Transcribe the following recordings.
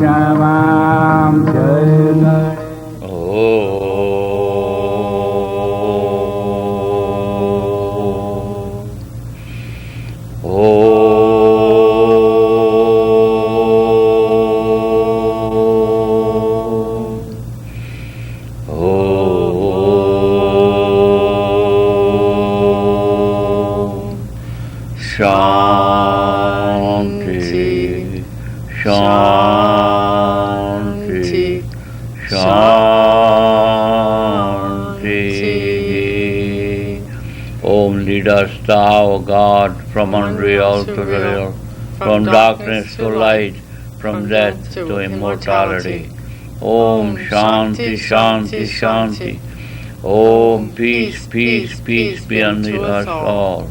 Shyamam Jai Ganesh. Shanti, Shanti, Shanti. Om, lead us thou, O God, from unreal to real, from darkness to light, from death to immortality. Om, Shanti, Shanti, Shanti. Om, peace, peace, peace be unto us all.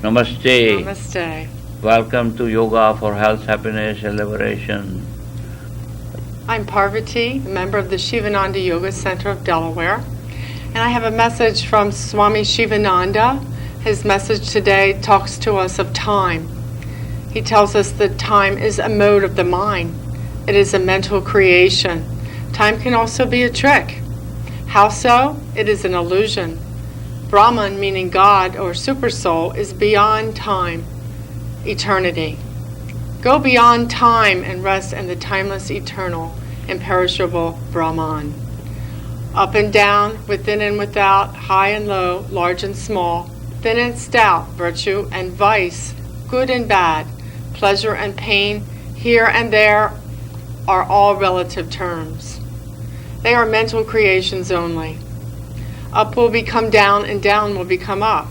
Namaste. Namaste. Welcome to Yoga for Health, Happiness and Liberation. I'm Parvati, a member of the Sivananda Yoga Center of Delaware, and I have a message from Swami Sivananda. His message today talks to us of time. He tells us that time is a mode of the mind. It is a mental creation. Time can also be a trick. How so? It is an illusion. Brahman, meaning God or Supersoul, is beyond time, eternity. Go beyond time and rest in the timeless, eternal, imperishable Brahman. Up and down, within and without, high and low, large and small, thin and stout, virtue and vice, good and bad, pleasure and pain, here and there are all relative terms. They are mental creations only. Up will become down and down will become up.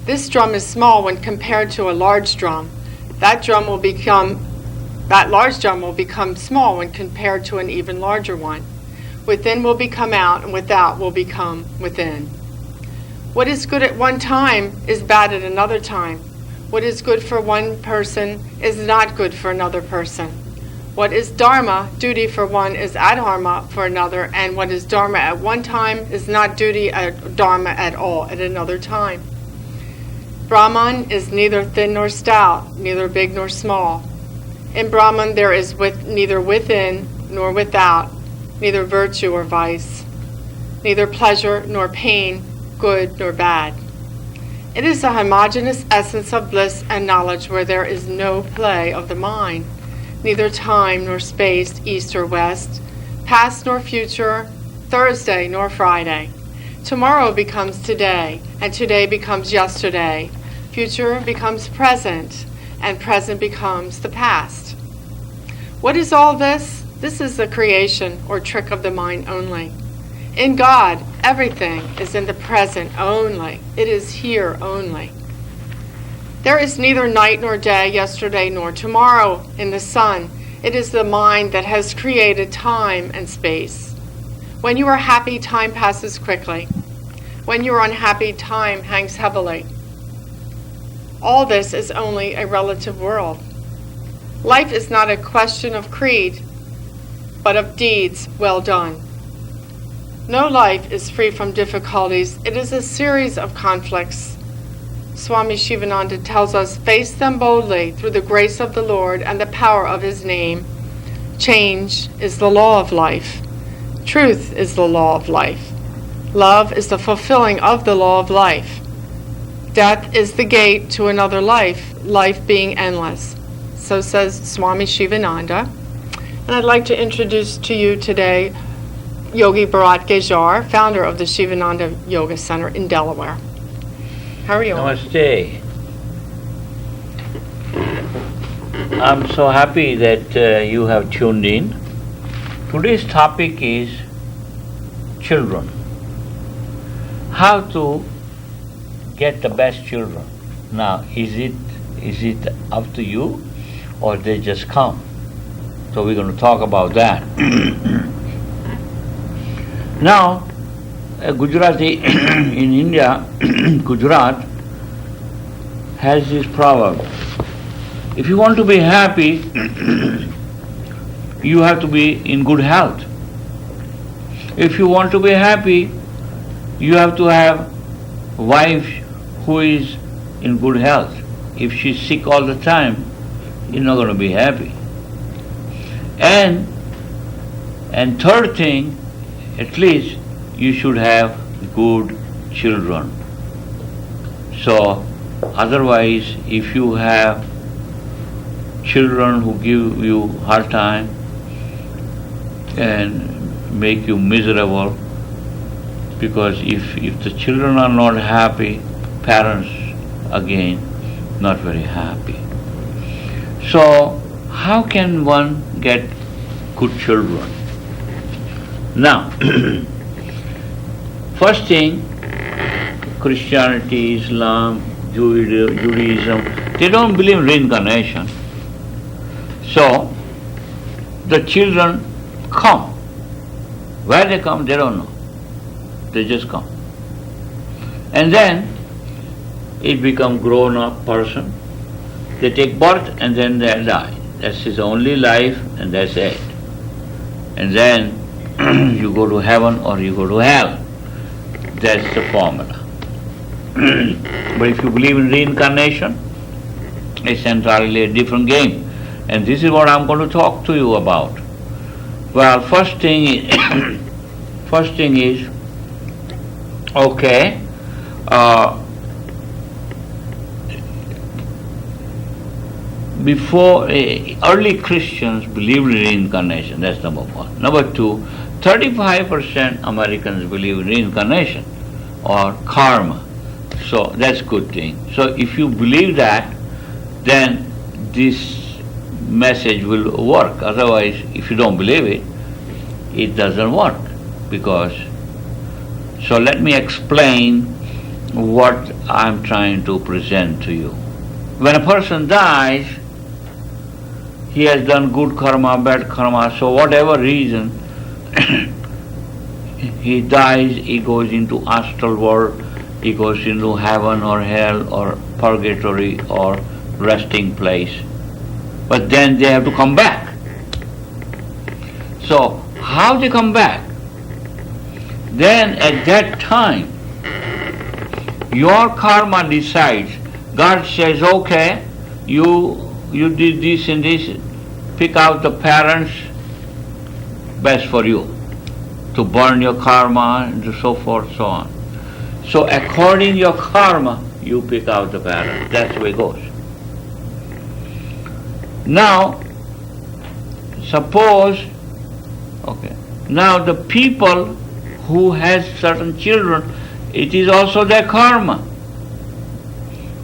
This drum is small when compared to a large drum. That large drum will become small when compared to an even larger one. Within will become out, and without will become within. What is good at one time is bad at another time. What is good for one person is not good for another person. What is Dharma, duty for one, is adharma for another, and what is Dharma at one time is not duty at Dharma at all at another time. Brahman is neither thin nor stout, neither big nor small. In Brahman there is neither within nor without, neither virtue or vice, neither pleasure nor pain, good nor bad. It is a homogeneous essence of bliss and knowledge where there is no play of the mind, neither time nor space, east or west, past nor future, Thursday nor Friday. Tomorrow becomes today, and today becomes yesterday. Future becomes present, and present becomes the past. What is all this? This is the creation or trick of the mind only. In God, everything is in the present only. It is here only. There is neither night nor day, yesterday nor tomorrow in the sun. It is the mind that has created time and space. When you are happy, time passes quickly. When you are unhappy, time hangs heavily. All this is only a relative world. Life is not a question of creed, but of deeds well done. No life is free from difficulties. It is a series of conflicts. Swami Sivananda tells us, face them boldly through the grace of the Lord and the power of His name. Change is the law of life. Truth is the law of life. Love is the fulfilling of the law of life. Death is the gate to another life, life being endless. So says Swami Sivananda. And I'd like to introduce to you today Yogi Bharat Gajjar, founder of the Sivananda Yoga Center in Delaware. How are you? Namaste. I'm so happy that you have tuned in. Today's topic is children. How to get the best children. Now, is it up to you, or they just come? So we're going to talk about that. Now, Gujarati in India, Gujarat has this proverb. If you want to be happy, you have to be in good health. If you want to be happy, you have to have a wife who is in good health. If she's sick all the time, you're not going to be happy. And third thing, at least you should have good children. So otherwise, if you have children who give you hard time and make you miserable, because if the children are not happy, parents again not very happy. So how can one get good children? Now, first thing, Christianity, Islam, Judaism, they don't believe in reincarnation. So the children come. Where they come, they don't know. They just come. And then it becomes grown-up person. They take birth and then they die. That's his only life and that's it. And then you go to heaven or you go to hell. That's the formula. But if you believe in reincarnation, it's entirely a different game. And this is what I'm going to talk to you about. Well, first thing is, okay, before early Christians believed in reincarnation. That's number one. Number two, 35% Americans believe in reincarnation or karma. So that's a good thing. So if you believe that, then this message will work. Otherwise, if you don't believe it, it doesn't work. So let me explain what I'm trying to present to you. When a person dies, he has done good karma, bad karma, so whatever reason, he dies, he goes into astral world, he goes into heaven or hell or purgatory or resting place. But then they have to come back. So how they come back? Then at that time, your karma decides. God says, okay, you did this and this, pick out the parents best for you to burn your karma and so forth, so on. So according to your karma, you pick out the parents. That's the way it goes. Now, suppose, okay, now the people who has certain children, it is also their karma.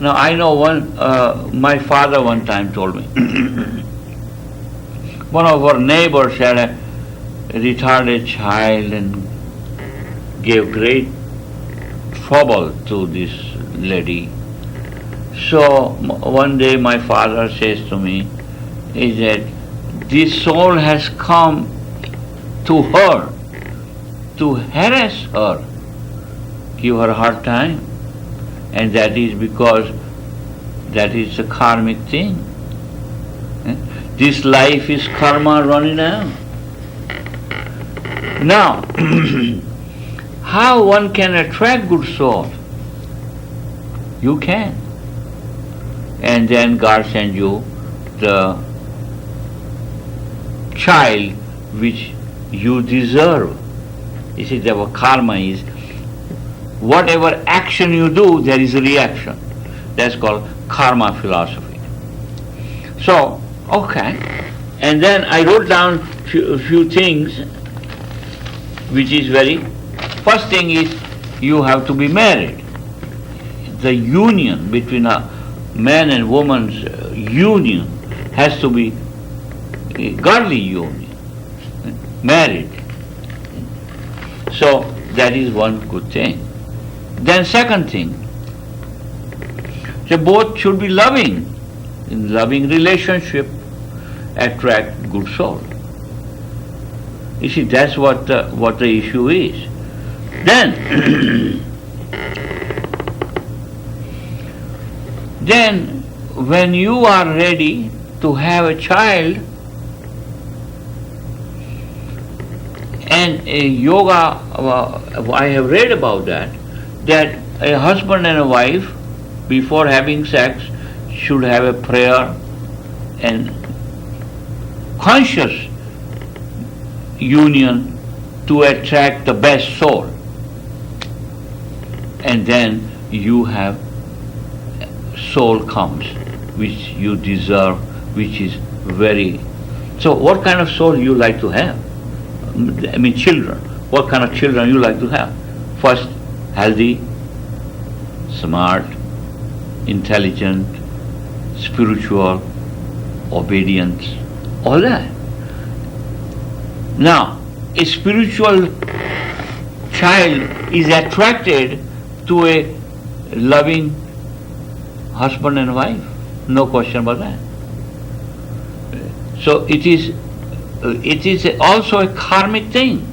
Now I know my father one time told me, one of our neighbors had a retarded child and gave great trouble to this lady. So one day my father says to me, is that this soul has come to her to harass her, give her a hard time, and that is because that is a karmic thing. This life is karma running out. Now, how one can attract good soul? You can. And then God sends you the child which you deserve. You see, that karma is whatever action you do, there is a reaction. That's called karma philosophy. So, okay. And then I wrote down a few things which is first thing is you have to be married. The union between a man and woman's union has to be a godly union, married. So that is one good thing. Then second thing, they both should be loving. In loving relationship, attract good soul. You see, that's what the issue is. Then, then when you are ready to have a child, and yoga, I have read about that a husband and a wife, before having sex, should have a prayer and conscious union to attract the best soul. And then you have soul comes, which you deserve, which is very... So what kind of soul you like to have? I mean children. What kind of children you like to have? First, healthy, smart, intelligent, spiritual, obedient, all that. Now, a spiritual child is attracted to a loving husband and wife. No question about that. So it is also a karmic thing.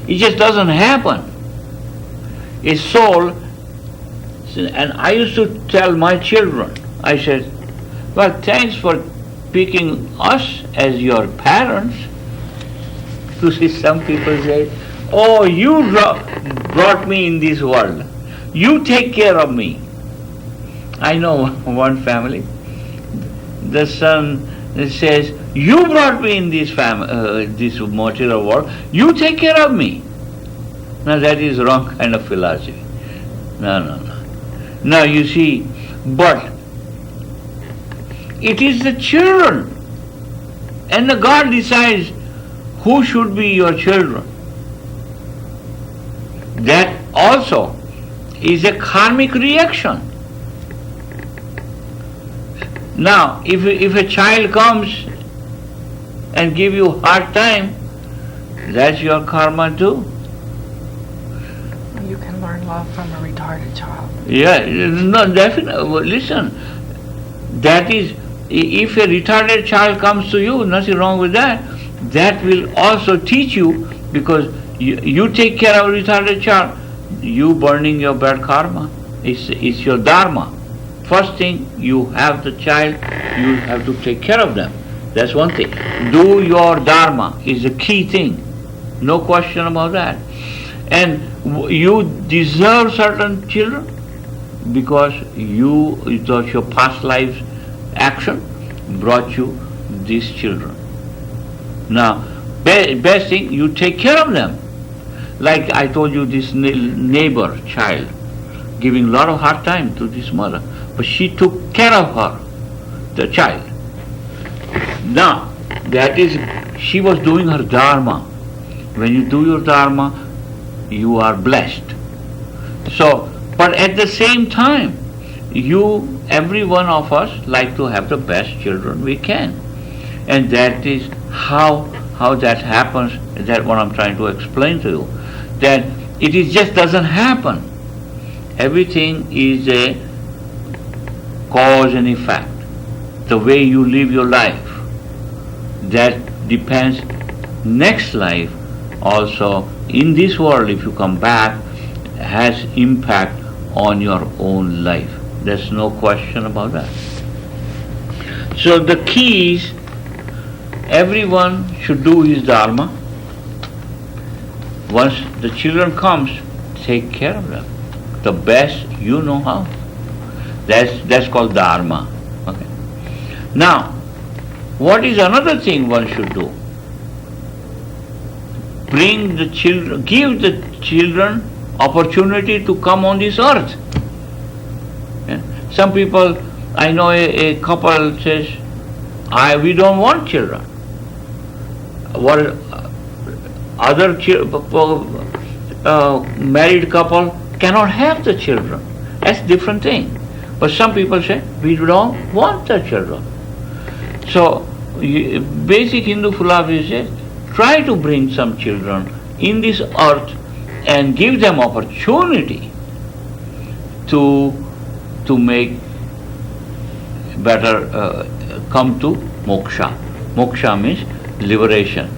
It just doesn't happen. A soul, and I used to tell my children, I said, well, thanks for picking us as your parents. To see some people say, oh, you brought me in this world. You take care of me. I know one family, the son says, you brought me in this this material world, you take care of me. Now that is wrong kind of philosophy. No. Now you see, but it is the children, and the God decides who should be your children. That also is a karmic reaction. Now, if a child comes and give you hard time, that's your karma too. You can learn love from a retarded child. Yeah, no, definitely. Listen, that is, if a retarded child comes to you, nothing wrong with that. That will also teach you, because you take care of a retarded child, you burning your bad karma. It's your dharma. First thing, you have the child, you have to take care of them. That's one thing. Do your dharma is a key thing. No question about that. And you deserve certain children because your past lives action brought you these children. Now, best thing, you take care of them. Like I told you, this neighbor child giving a lot of hard time to this mother, but she took care of her, the child. Now, that is, she was doing her dharma. When you do your dharma, you are blessed. So, but at the same time, every one of us like to have the best children we can. And that is how that happens. That's what I'm trying to explain to you. That it just doesn't happen. Everything is a cause and effect. The way you live your life, that depends. Next life also, in this world, if you come back, has impact on your own life. There's no question about that. So the key is, everyone should do his dharma. Once the children comes, take care of them the best you know how. That's called dharma. Okay. Now, what is another thing one should do? Bring the children, give the children opportunity to come on this earth. Yeah? Some people, I know a couple says, we don't want children. What other married couple cannot have the children. That's a different thing. But some people say, we don't want the children. So, basic Hindu philosophy says, try to bring some children in this earth and give them opportunity to make better, come to moksha. Moksha means liberation.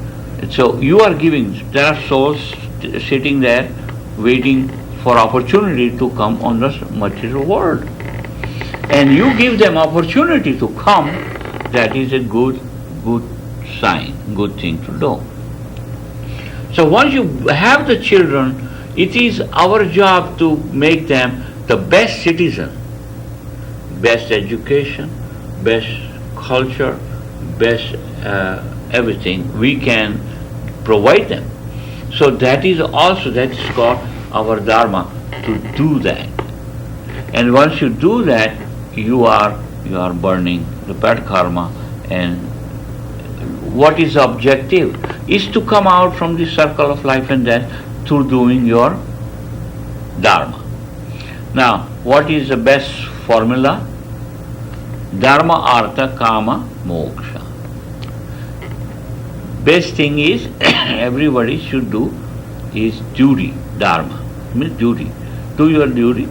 So you are giving, there are souls sitting there waiting for opportunity to come on this material world. And you give them opportunity to come, that is a good sign, good thing to do. So once you have the children, it is our job to make them the best citizen, best education, best culture, best everything we can provide them. So that is called our Dharma, to do that. And once you do that, you are burning the bad karma. And what is the objective? Is to come out from the circle of life and death through doing your Dharma. Now, what is the best formula? Dharma, Artha, Kama, Moksha. Best thing is everybody should do is duty. Dharma means duty. Do your duty.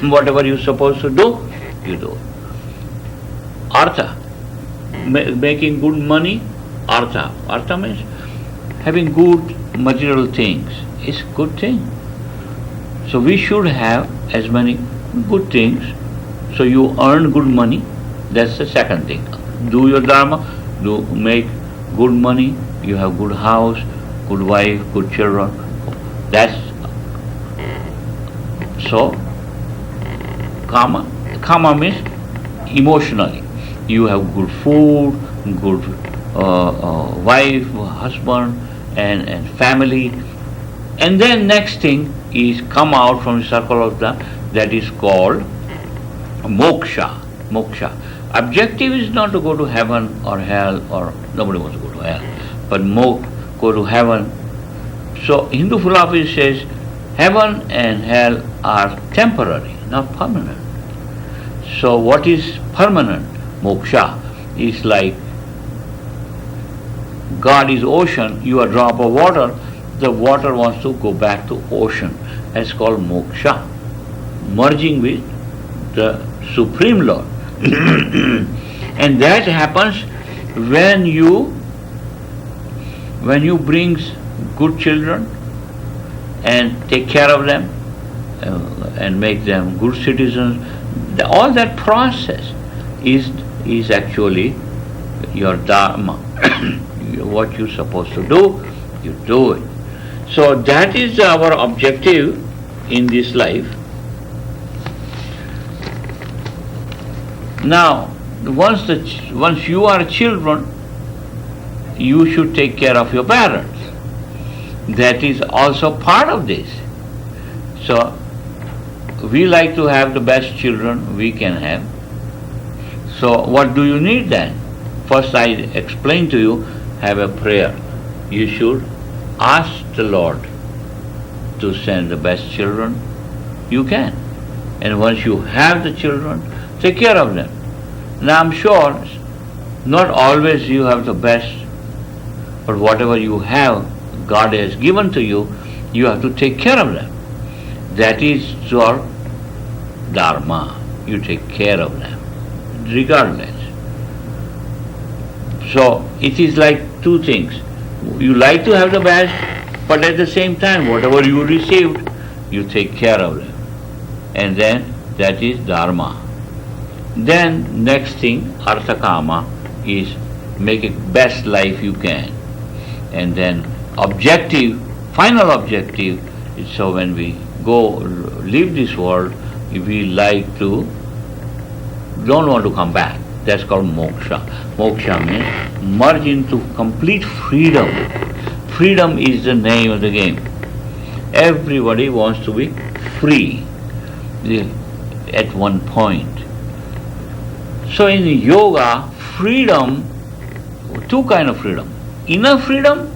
Whatever you're supposed to do, you do. Artha, making good money. Artha. Artha means having good material things. Is good thing. So we should have as many good things. So you earn good money. That's the second thing. Do your Dharma. Make good money. You have good house, good wife, good children. That's so. Kama. Kama means emotionally. You have good food, good wife, husband, and family. And then next thing is come out from the circle of that is called moksha. Moksha. Objective is not to go to heaven or hell, or nobody wants to go to hell, but go to heaven. So Hindu philosophy says heaven and hell are temporary, not permanent. So what is permanent? Moksha is like God is ocean, you are a drop of water, the water wants to go back to ocean. That's called moksha, merging with the Supreme Lord. And that happens when you bring good children and take care of them and make them good citizens. All that process is actually your Dharma. What you're supposed to do, you do it. So that is our objective in this life. Now, once you are children, you should take care of your parents. That is also part of this. So we like to have the best children we can have. So what do you need then? First I explain to you, have a prayer. You should ask the Lord to send the best children you can. And once you have the children, take care of them. Now I'm sure not always you have the best, but whatever you have, God has given to you, you have to take care of them. That is your Dharma. You take care of them, regardless. So it is like two things. You like to have the best, but at the same time, whatever you received, you take care of them. And then that is Dharma. Then next thing, Arthakama, is make a best life you can. And then objective, final objective, is so when we go leave this world, we don't want to come back. That's called moksha. Moksha means merge into complete freedom. Freedom is the name of the game. Everybody wants to be free at one point. So in yoga, freedom, two kinds of freedom. Inner freedom,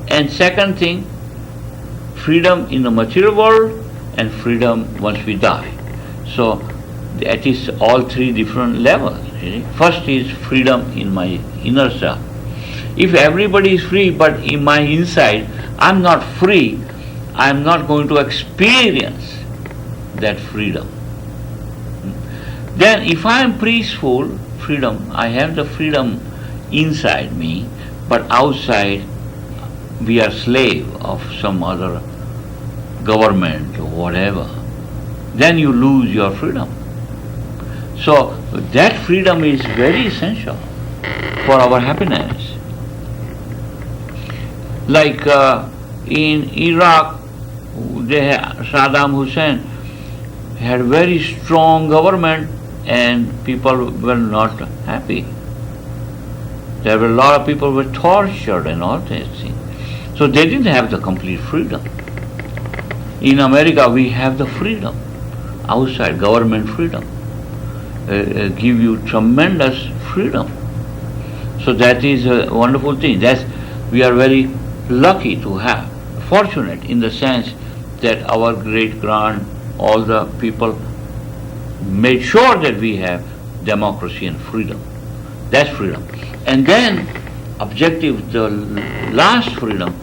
and second thing, freedom in the material world and freedom once we die. So that is all three different levels. First is freedom in my inner self. If everybody is free, but in my inside I'm not free, I'm not going to experience that freedom. Then if I am peaceful, freedom, I have the freedom inside me, but outside we are slave of some other government or whatever. Then you lose your freedom. So that freedom is very essential for our happiness. Like in Iraq, Saddam Hussein had very strong government and people were not happy. There were a lot of people who were tortured and all these things. So they didn't have the complete freedom. In America, we have the freedom. Outside, government freedom. Give you tremendous freedom. So that is a wonderful thing. We are very lucky to have, fortunate in the sense that our great-grand, all the people made sure that we have democracy and freedom. That's freedom. And then, objective, the last freedom,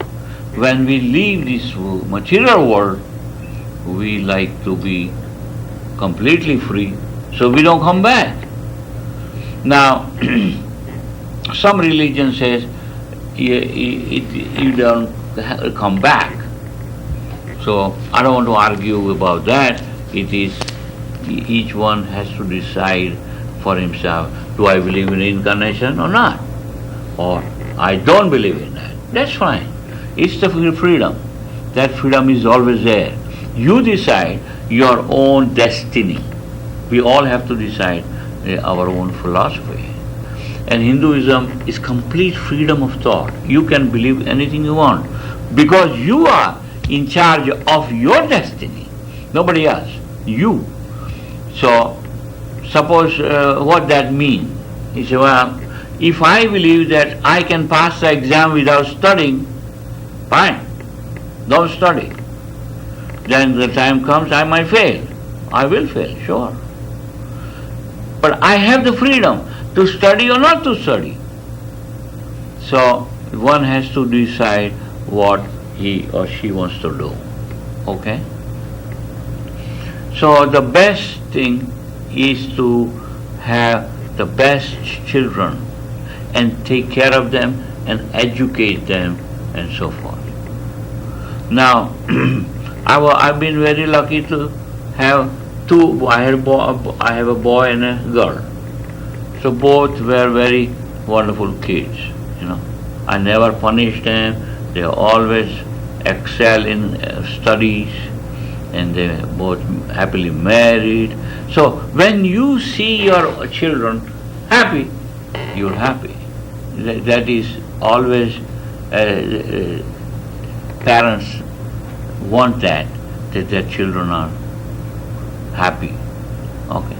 when we leave this material world, we like to be completely free, so we don't come back. Now, some religion says you don't come back. So I don't want to argue about that. It is each one has to decide for himself, do I believe in reincarnation or not? Or I don't believe in that. That's fine. It's the freedom. That freedom is always there. You decide your own destiny. We all have to decide our own philosophy. And Hinduism is complete freedom of thought. You can believe anything you want because you are in charge of your destiny. Nobody else. You. So, suppose what that means. He said, well, if I believe that I can pass the exam without studying, fine. Don't study. Then the time comes I might fail. I will fail, sure. But I have the freedom to study or not to study. So one has to decide what he or she wants to do. Okay? So the best thing is to have the best children and take care of them and educate them and so forth. Now, I've been very lucky to have two. I have a boy and a girl. So both were very wonderful kids. I never punished them. They always excel in studies, and they both happily married. So when you see your children happy, you're happy. That is always parents want that their children are happy. Okay.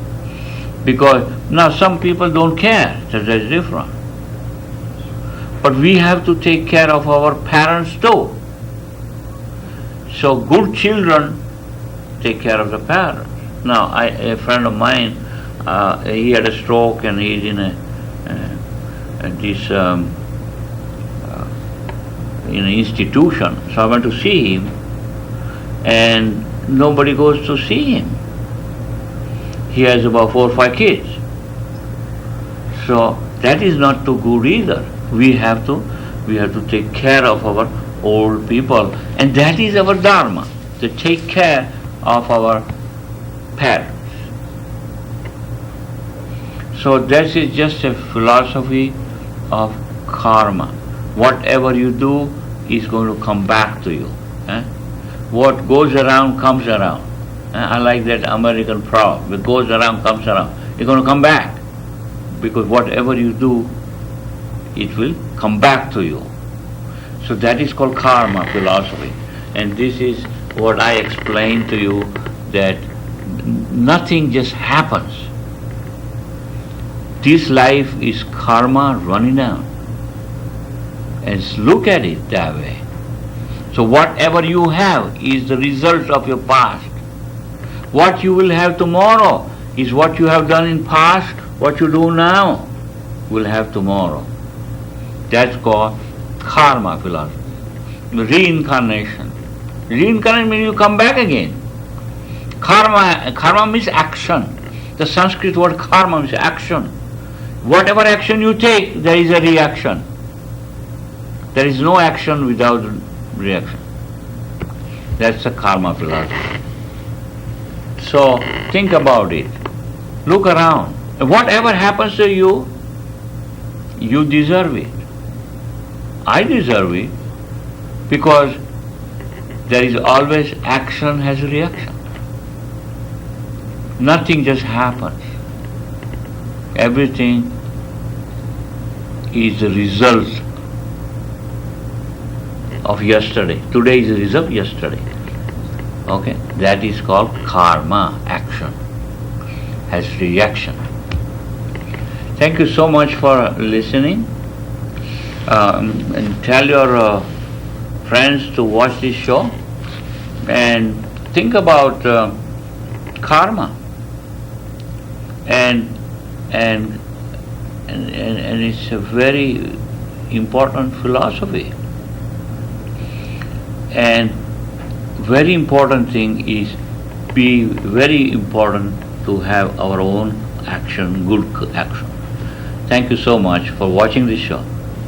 Because now some people don't care, that's different. But we have to take care of our parents too. So good children take care of the parents. Now a friend of mine, he had a stroke and he's in in an institution. So I went to see him, and nobody goes to see him. He has about 4 or 5 kids. So that is not too good either. We have to take care of our old people, and that is our Dharma, to take care of our parents. So this is just a philosophy of karma. Whatever you do is going to come back to you. What goes around comes around. I like that American proverb. What goes around comes around. You're going to come back. Because whatever you do, it will come back to you. So that is called karma philosophy. And this is what I explained to you, that nothing just happens. This life is karma running down. And look at it that way. So whatever you have is the result of your past. What you will have tomorrow is what you have done in past. What you do now will have tomorrow. That's called karma philosophy. Reincarnation. Reincarnation means you come back again. Karma means action. The Sanskrit word karma means action. Whatever action you take, there is a reaction. There is no action without reaction. That's the karma philosophy. So think about it. Look around. Whatever happens to you, you deserve it. I deserve it because there is always action has a reaction. Nothing just happens. Everything is the result of yesterday. Today is the result of yesterday. Okay? That is called karma, action, as reaction. Thank you so much for listening. And tell your friends to watch this show and think about karma. And it's a very important philosophy. And very important thing is be very important to have our own action, good action. Thank you so much for watching this show.